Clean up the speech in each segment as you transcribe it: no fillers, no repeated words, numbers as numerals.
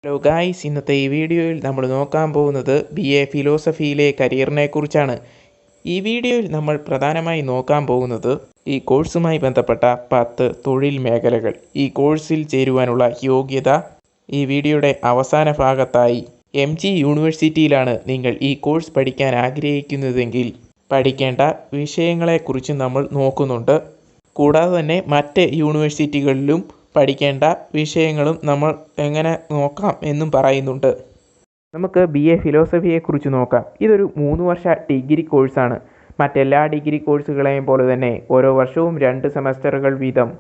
Hello guys, ഇന്നത്തെ ഈ വീഡിയോയിൽ നമ്മൾ നോക്കാൻ പോകുന്നത് BA ഫിലോസഫിയിലെ കരിയറിനെ കുറിച്ചാണ്. ഈ വീഡിയോയിൽ നമ്മൾ പ്രധാനമായി നോക്കാൻ പോകുന്നത് ഈ കോഴ്സുമായി ബന്ധപ്പെട്ട 10 തൊഴിൽ മേഖലകൾ. ഈ കോഴ്സിൽ ചേരുവാനുള്ള യോഗ്യത. ഈ വീഡിയോയുടെ അവസാന ഭാഗത്തായി MG യൂണിവേഴ്സിറ്റിയിലാണ് നിങ്ങൾ ഈ കോഴ്സ് പഠിക്കാൻ ആഗ്രഹിക്കുന്നതെങ്കിൽ പഠിക്കേണ്ട വിഷയങ്ങളെക്കുറിച്ച് നമ്മൾ നോക്കുന്നുണ്ട്. കൂടാതെ തന്നെ മറ്റ് യൂണിവേഴ്സിറ്റികളിലും പഠിക്കേണ്ട വിഷയങ്ങളും നമ്മൾ എങ്ങനെ നോക്കാം എന്നും പറയുന്നുണ്ട്. നമുക്ക് BA ഫിലോസഫിയെക്കുറിച്ച് നോക്കാം. ഇതൊരു 3 വർഷ ഡിഗ്രി കോഴ്സാണ്. മറ്റെല്ലാ ഡിഗ്രി കോഴ്സുകളെയും പോലെ തന്നെ ഓരോ വർഷവും 2 സെമസ്റ്ററുകൾ വീതം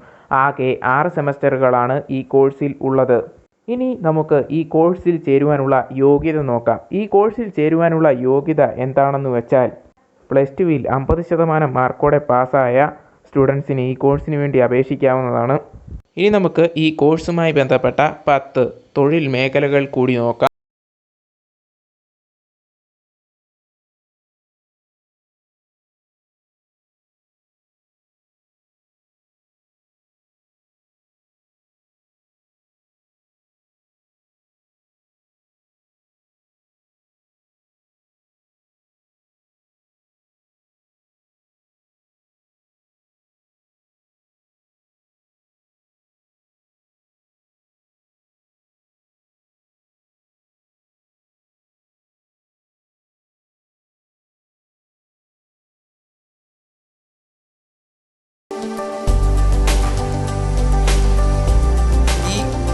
ആകെ 6 സെമസ്റ്ററുകളാണ് ഈ കോഴ്സിൽ ഉള്ളത്. ഇനി നമുക്ക് ഈ കോഴ്സിൽ ചേരുവാനുള്ള യോഗ്യത നോക്കാം. ഈ കോഴ്സിൽ ചേരുവാനുള്ള യോഗ്യത എന്താണെന്ന് വെച്ചാൽ +2-ൽ 50% മാർക്കോടെ പാസ്സായ സ്റ്റുഡൻസിന് ഈ കോഴ്സിന് വേണ്ടി അപേക്ഷിക്കാവുന്നതാണ്. ഇനി നമുക്ക് ഈ കോഴ്സുമായി ബന്ധപ്പെട്ട 10 തൊഴിൽ മേഖലകൾ കൂടി നോക്കാം.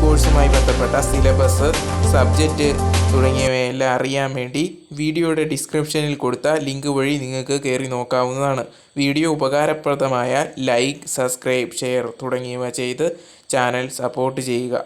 കോഴ്സുമായി ബന്ധപ്പെട്ട സിലബസ്, സബ്ജക്റ്റ് തുടങ്ങിയവയെല്ലാം അറിയാൻ വേണ്ടി വീഡിയോയുടെ ഡിസ്ക്രിപ്ഷനിൽ കൊടുത്ത ലിങ്ക് വഴി നിങ്ങൾക്ക് കയറി നോക്കാവുന്നതാണ്. വീഡിയോ ഉപകാരപ്രദമായ ലൈക്ക്, സബ്സ്ക്രൈബ്, ഷെയർ തുടങ്ങിയവ ചെയ്ത് ചാനൽ സപ്പോർട്ട് ചെയ്യുക.